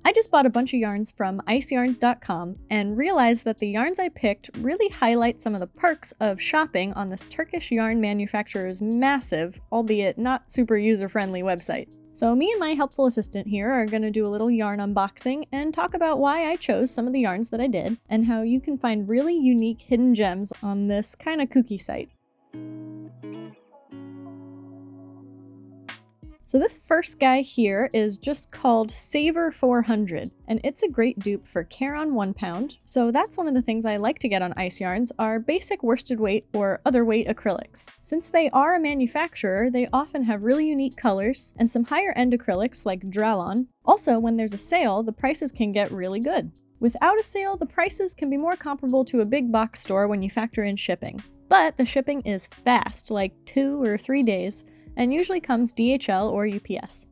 I just bought a bunch of yarns from Iceyarns.com and realized that the yarns I picked really highlight some of the perks of shopping on this Turkish yarn manufacturer's massive, albeit not super user-friendly website. So me and my helpful assistant here are going to do a little yarn unboxing and talk about why I chose some of the yarns that I did, and how you can find really unique hidden gems on this kinda kooky site. So this first guy here is just called Savor 400, and it's a great dupe for Caron 1 pound. So that's one of the things I like to get on Iceyarns are basic worsted weight or other weight acrylics. Since they are a manufacturer, they often have really unique colors and some higher end acrylics like Dralon. Also, when there's a sale, the prices can get really good. Without a sale, the prices can be more comparable to a big box store when you factor in shipping. But the shipping is fast, like 2 or 3 days, and usually comes DHL or UPS.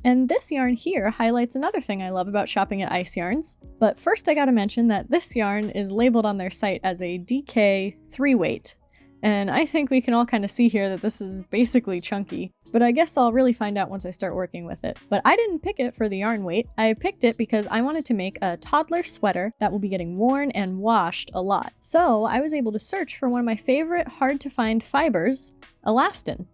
And this yarn here highlights another thing I love about shopping at Iceyarns. But first I gotta mention that this yarn is labeled on their site as a DK 3 weight. And I think we can all kind of see here that this is basically chunky. But I guess I'll really find out once I start working with it. But I didn't pick it for the yarn weight. I picked it because I wanted to make a toddler sweater that will be getting worn and washed a lot. So I was able to search for one of my favorite hard to find fibers, elastin.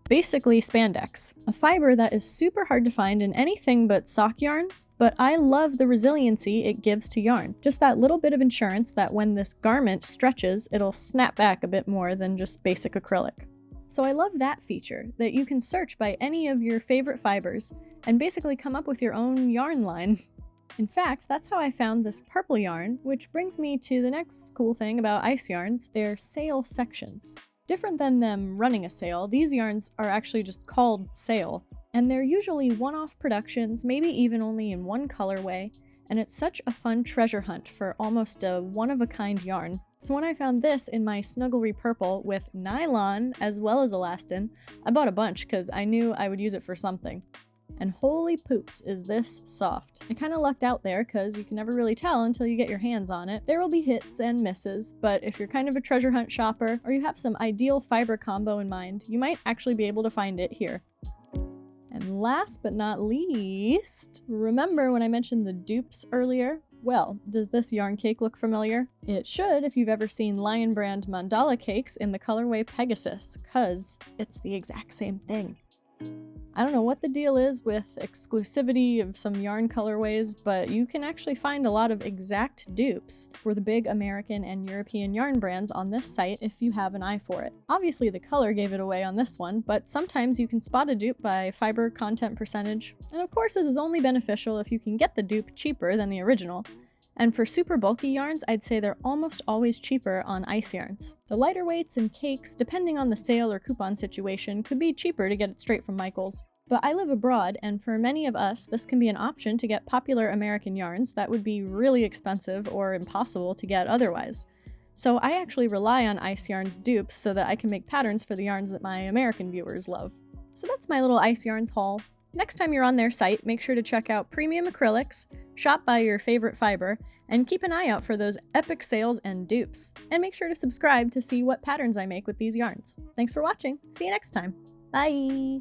Basically spandex, a fiber that is super hard to find in anything but sock yarns, but I love the resiliency it gives to yarn. Just that little bit of insurance that when this garment stretches, it'll snap back a bit more than just basic acrylic. So I love that feature, that you can search by any of your favorite fibers and basically come up with your own yarn line. In fact, that's how I found this purple yarn, which brings me to the next cool thing about Iceyarns, their sale sections. Different than them running a sale, these yarns are actually just called sale, and they're usually one-off productions, maybe even only in one colorway, and it's such a fun treasure hunt for almost a one-of-a-kind yarn. So when I found this in my Snugglery Purple with nylon as well as elastin, I bought a bunch because I knew I would use it for something. And holy poops is this soft. I kinda lucked out there because you can never really tell until you get your hands on it. There will be hits and misses, but if you're kind of a treasure hunt shopper or you have some ideal fiber combo in mind, you might actually be able to find it here. And last but not least, remember when I mentioned the dupes earlier? Well, does this yarn cake look familiar? It should if you've ever seen Lion Brand mandala cakes in the colorway Pegasus, cause it's the exact same thing. I don't know what the deal is with exclusivity of some yarn colorways, but you can actually find a lot of exact dupes for the big American and European yarn brands on this site if you have an eye for it. Obviously the color gave it away on this one, but sometimes you can spot a dupe by fiber content percentage. And of course this is only beneficial if you can get the dupe cheaper than the original. And for super bulky yarns, I'd say they're almost always cheaper on Iceyarns. The lighter weights and cakes, depending on the sale or coupon situation, could be cheaper to get it straight from Michael's. But I live abroad, and for many of us, this can be an option to get popular American yarns that would be really expensive or impossible to get otherwise. So I actually rely on Iceyarns dupes so that I can make patterns for the yarns that my American viewers love. So that's my little Iceyarns haul. Next time you're on their site, make sure to check out premium acrylics, shop by your favorite fiber, and keep an eye out for those epic sales and dupes. And make sure to subscribe to see what patterns I make with these yarns. Thanks for watching. See you next time. Bye!